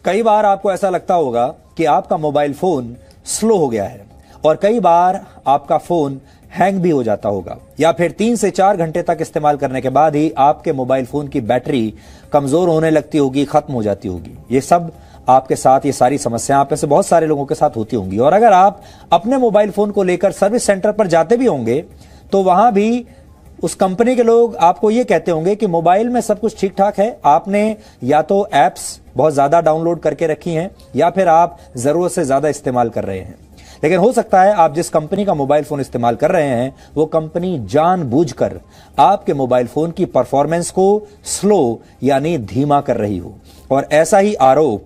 कई बार आपको ऐसा लगता होगा कि आपका मोबाइल फोन स्लो हो गया है और कई बार आपका फोन हैंग भी हो जाता होगा, या फिर 3 से 4 घंटे तक इस्तेमाल करने के बाद ही आपके मोबाइल फोन की बैटरी कमजोर होने लगती होगी, खत्म हो जाती होगी। ये सब आपके साथ, ये सारी समस्याएं आप में से बहुत सारे लोगों के साथ होती होंगी। और अगर आप अपने मोबाइल फोन को लेकर सर्विस सेंटर पर जाते भी होंगे तो वहां भी उस कंपनी के लोग आपको ये कहते होंगे कि मोबाइल में सब कुछ ठीक ठाक है, आपने या तो एप्स बहुत ज्यादा डाउनलोड करके रखी हैं या फिर आप जरूरत से ज्यादा इस्तेमाल कर रहे हैं। लेकिन हो सकता है आप जिस कंपनी का मोबाइल फोन इस्तेमाल कर रहे हैं वो कंपनी जानबूझकर आपके मोबाइल फोन की परफॉर्मेंस को स्लो यानी धीमा कर रही हो। और ऐसा ही आरोप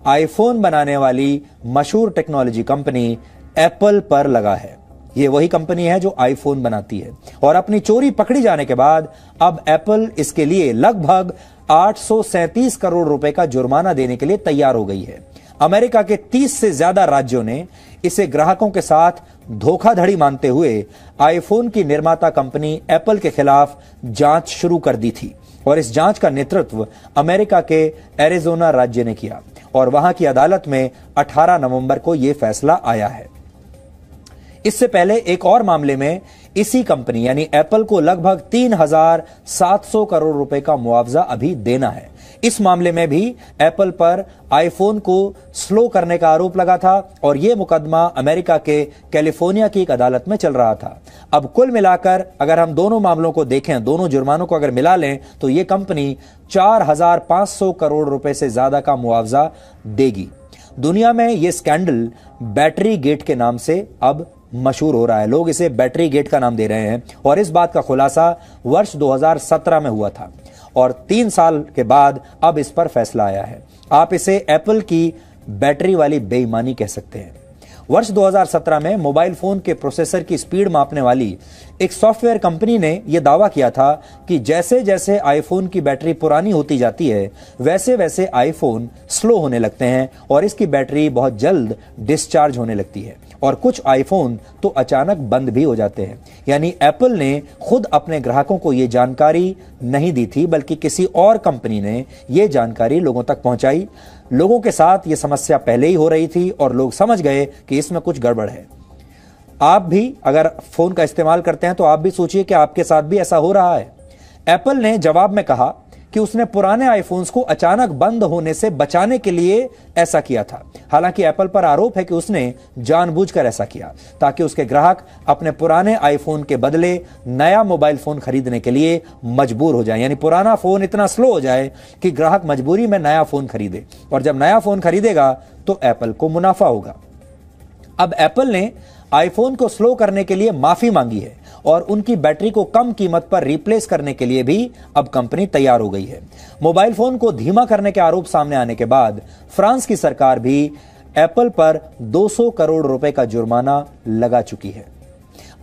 आईफोन बनाने वाली मशहूर टेक्नोलॉजी कंपनी एप्पल पर लगा है। ये वही कंपनी है जो आईफोन बनाती है और अपनी चोरी पकड़ी जाने के बाद अब एप्पल इसके लिए लगभग 837 करोड़ रुपए का जुर्माना देने के लिए तैयार हो गई है। अमेरिका के 30 से ज्यादा राज्यों ने इसे ग्राहकों के साथ धोखाधड़ी मानते हुए आईफोन की निर्माता कंपनी एप्पल के खिलाफ जांच शुरू कर दी थी और इस जांच का नेतृत्व अमेरिका के एरिजोना राज्य ने किया और वहां की अदालत में 18 नवंबर को यह फैसला आया है। इससे पहले एक और मामले में इसी कंपनी यानी एप्पल को लगभग 3,700 करोड़ रुपए का मुआवजा अभी देना है। इस मामले में भी एप्पल पर आईफोन को स्लो करने का आरोप लगा था और यह मुकदमा अमेरिका के कैलिफोर्निया की एक अदालत में चल रहा था। अब कुल मिलाकर अगर हम दोनों मामलों को देखें, दोनों जुर्मानों को अगर मिला लें तो यह कंपनी 4,500 करोड़ रुपए से ज्यादा का मुआवजा देगी। दुनिया में यह स्कैंडल बैटरी गेट के नाम से अब मशहूर हो रहा है। लोग इसे बैटरी गेट का नाम दे रहे हैं और इस बात का खुलासा वर्ष 2017 में हुआ था और 3 साल के बाद अब इस पर फैसला आया है। आप इसे एप्पल की बैटरी वाली बेईमानी कह सकते हैं। वर्ष 2017 में मोबाइल फोन के प्रोसेसर की स्पीड मापने वाली एक सॉफ्टवेयर कंपनी ने यह दावा किया था कि जैसे जैसे आईफोन की बैटरी पुरानी होती जाती है वैसे वैसे आईफोन स्लो होने लगते हैं और इसकी बैटरी बहुत जल्द डिस्चार्ज होने लगती है और कुछ आईफोन तो अचानक बंद भी हो जाते हैं। यानी एप्पल ने खुद अपने ग्राहकों को यह जानकारी नहीं दी थी बल्कि किसी और कंपनी ने यह जानकारी लोगों तक पहुंचाई। लोगों के साथ यह समस्या पहले ही हो रही थी और लोग समझ गए कि इसमें कुछ गड़बड़ है। आप भी अगर फोन का इस्तेमाल करते हैं तो आप भी सोचिए कि आपके साथ भी ऐसा हो रहा है। एप्पल ने जवाब में कहा कि उसने पुराने आईफोन्स को अचानक बंद होने से बचाने के लिए ऐसा किया था। हालांकि एप्पल पर आरोप है कि उसने जानबूझकर ऐसा किया ताकि उसके ग्राहक अपने पुराने आईफोन के बदले नया मोबाइल फोन खरीदने के लिए मजबूर हो जाएं। यानी पुराना फोन इतना स्लो हो जाए कि ग्राहक मजबूरी में नया फोन खरीदे और जब नया फोन खरीदेगा तो एप्पल को मुनाफा होगा। अब एप्पल ने आईफोन को स्लो करने के लिए माफी मांगी है और उनकी बैटरी को कम कीमत पर रिप्लेस करने के लिए भी अब कंपनी तैयार हो गई है। मोबाइल फोन को धीमा करने के आरोप सामने आने के बाद फ्रांस की सरकार भी एप्पल पर 200 करोड़ रुपए का जुर्माना लगा चुकी है।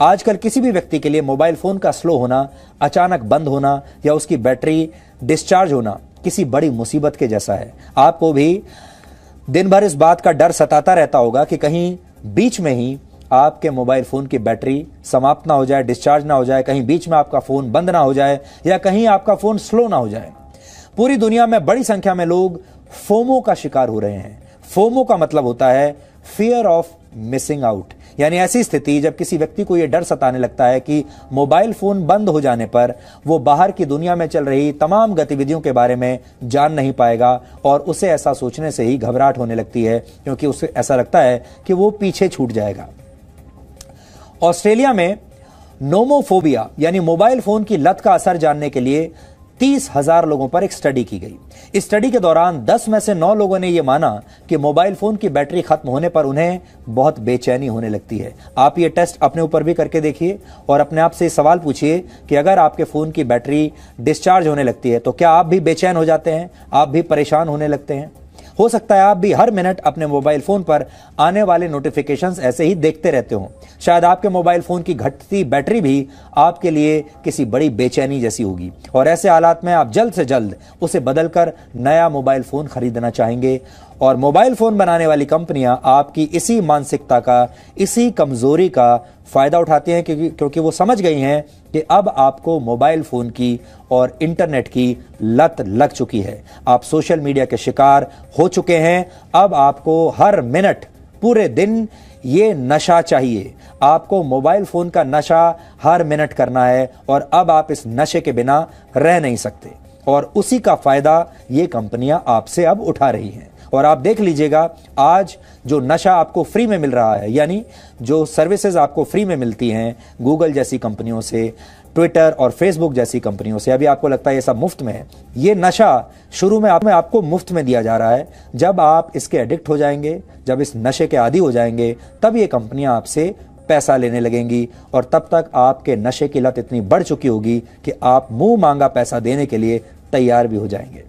आजकल किसी भी व्यक्ति के लिए मोबाइल फोन का स्लो होना, अचानक बंद होना या उसकी बैटरी डिस्चार्ज होना किसी बड़ी मुसीबत के जैसा है। आपको भी दिन भर इस बात का डर सताता रहता होगा कि कहीं बीच में ही आपके मोबाइल फोन की बैटरी समाप्त ना हो जाए, डिस्चार्ज ना हो जाए, कहीं बीच में आपका फोन बंद ना हो जाए या कहीं आपका फोन स्लो ना हो जाए। पूरी दुनिया में बड़ी संख्या में लोग फोमो का शिकार हो रहे हैं। फोमो का मतलब होता है फियर ऑफ मिसिंग आउट, यानी ऐसी स्थिति जब किसी व्यक्ति को यह डर सताने लगता है कि मोबाइल फोन बंद हो जाने पर वो बाहर की दुनिया में चल रही तमाम गतिविधियों के बारे में जान नहीं पाएगा और उसे ऐसा सोचने से ही घबराहट होने लगती है क्योंकि उसे ऐसा लगता है कि वो पीछे छूट जाएगा। ऑस्ट्रेलिया में नोमोफोबिया यानी मोबाइल फोन की लत का असर जानने के लिए 30,000 लोगों पर एक स्टडी की गई। इस स्टडी के दौरान 10 में से 9 लोगों ने यह माना कि मोबाइल फोन की बैटरी खत्म होने पर उन्हें बहुत बेचैनी होने लगती है। आप ये टेस्ट अपने ऊपर भी करके देखिए और अपने आप से सवाल पूछिए कि अगर आपके फोन की बैटरी डिस्चार्ज होने लगती है तो क्या आप भी बेचैन हो जाते हैं, आप भी परेशान होने लगते हैं? हो सकता है आप भी हर मिनट अपने मोबाइल फोन पर आने वाले नोटिफिकेशंस ऐसे ही देखते रहते हो। शायद आपके मोबाइल फोन की घटती बैटरी भी आपके लिए किसी बड़ी बेचैनी जैसी होगी और ऐसे हालात में आप जल्द से जल्द उसे बदलकर नया मोबाइल फोन खरीदना चाहेंगे और मोबाइल फोन बनाने वाली कंपनियां आपकी इसी मानसिकता का, इसी कमजोरी का फायदा उठाती हैं, क्योंकि वो समझ गई हैं कि अब आपको मोबाइल फोन की और इंटरनेट की लत लग चुकी है। आप सोशल मीडिया के शिकार हो चुके हैं। अब आपको हर मिनट, पूरे दिन ये नशा चाहिए। आपको मोबाइल फोन का नशा हर मिनट करना है और अब आप इस नशे के बिना रह नहीं सकते, और उसी का फायदा ये कंपनियां आपसे अब उठा रही हैं। और आप देख लीजिएगा, आज जो नशा आपको फ्री में मिल रहा है, यानी जो सर्विसेज आपको फ्री में मिलती हैं गूगल जैसी कंपनियों से, ट्विटर और फेसबुक जैसी कंपनियों से, अभी आपको लगता है ये सब मुफ्त में है। ये नशा शुरू में आपको मुफ्त में दिया जा रहा है। जब आप इसके एडिक्ट हो जाएंगे, जब इस नशे के आदी हो जाएंगे, तब ये कंपनियां आपसे पैसा लेने लगेंगी, और तब तक आपके नशे की लत इतनी बढ़ चुकी होगी कि आप मुंह मांगा पैसा देने के लिए तैयार भी हो जाएंगे।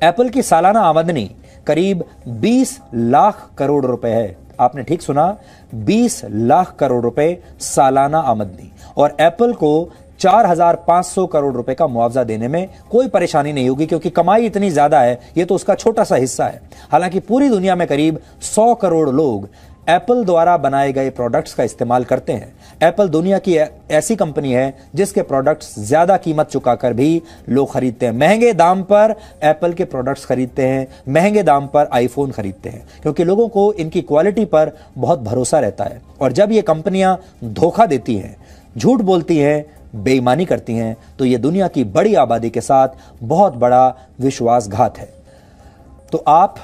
एप्पल की सालाना आमदनी करीब 20 लाख करोड़ रुपए है। आपने ठीक सुना, 20 लाख करोड़ रुपए सालाना आमदनी। और एप्पल को 4,500 करोड़ रुपए का मुआवजा देने में कोई परेशानी नहीं होगी, क्योंकि कमाई इतनी ज्यादा है, ये तो उसका छोटा सा हिस्सा है। हालांकि पूरी दुनिया में करीब 100 करोड़ लोग एप्पल द्वारा बनाए गए प्रोडक्ट्स का इस्तेमाल करते हैं। एप्पल दुनिया की ऐसी कंपनी है जिसके प्रोडक्ट्स ज्यादा कीमत चुकाकर भी लोग खरीदते हैं। महंगे दाम पर एप्पल के प्रोडक्ट्स खरीदते हैं, महंगे दाम पर आईफोन खरीदते हैं, क्योंकि लोगों को इनकी क्वालिटी पर बहुत भरोसा रहता है। और जब ये कंपनियां धोखा देती हैं, झूठ बोलती हैं, बेईमानी करती हैं, तो ये दुनिया की बड़ी आबादी के साथ बहुत बड़ा विश्वासघात है। तो आप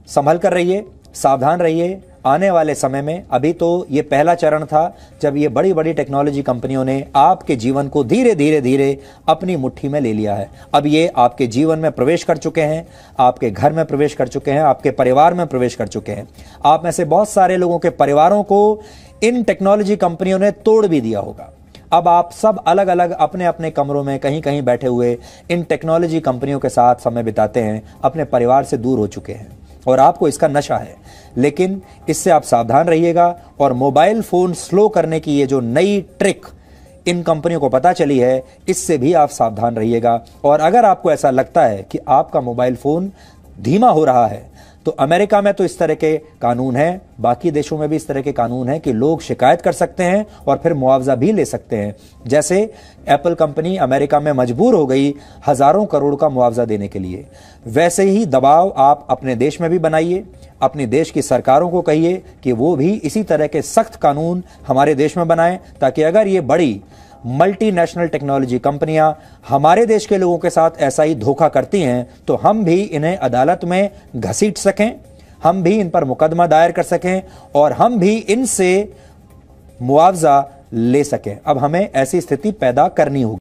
संभल कर रहिए, सावधान रहिए। आने वाले समय में, अभी तो ये पहला चरण था जब ये बड़ी बड़ी टेक्नोलॉजी कंपनियों ने आपके जीवन को धीरे धीरे धीरे अपनी मुट्ठी में ले लिया है। अब ये आपके जीवन में प्रवेश कर चुके हैं, आपके घर में प्रवेश कर चुके हैं, आपके परिवार में प्रवेश कर चुके हैं। आप में से बहुत सारे लोगों के परिवारों को इन टेक्नोलॉजी कंपनियों ने तोड़ भी दिया होगा। अब आप सब अलग अलग अपने अपने कमरों में कहीं कहीं बैठे हुए इन टेक्नोलॉजी कंपनियों के साथ समय बिताते हैं, अपने परिवार से दूर हो चुके हैं, और आपको इसका नशा है। लेकिन इससे आप सावधान रहिएगा। और मोबाइल फोन स्लो करने की ये जो नई ट्रिक इन कंपनियों को पता चली है, इससे भी आप सावधान रहिएगा। और अगर आपको ऐसा लगता है कि आपका मोबाइल फोन धीमा हो रहा है, तो अमेरिका में तो इस तरह के कानून हैं, बाकी देशों में भी इस तरह के कानून हैं कि लोग शिकायत कर सकते हैं और फिर मुआवजा भी ले सकते हैं। जैसे एप्पल कंपनी अमेरिका में मजबूर हो गई हजारों करोड़ का मुआवजा देने के लिए, वैसे ही दबाव आप अपने देश में भी बनाइए। अपने देश की सरकारों को कहिए कि वो भी इसी तरह के सख्त कानून हमारे देश में बनाएं, ताकि अगर ये बड़ी मल्टीनेशनल टेक्नोलॉजी कंपनियां हमारे देश के लोगों के साथ ऐसा ही धोखा करती हैं, तो हम भी इन्हें अदालत में घसीट सकें, हम भी इन पर मुकदमा दायर कर सकें, और हम भी इनसे मुआवजा ले सकें। अब हमें ऐसी स्थिति पैदा करनी होगी।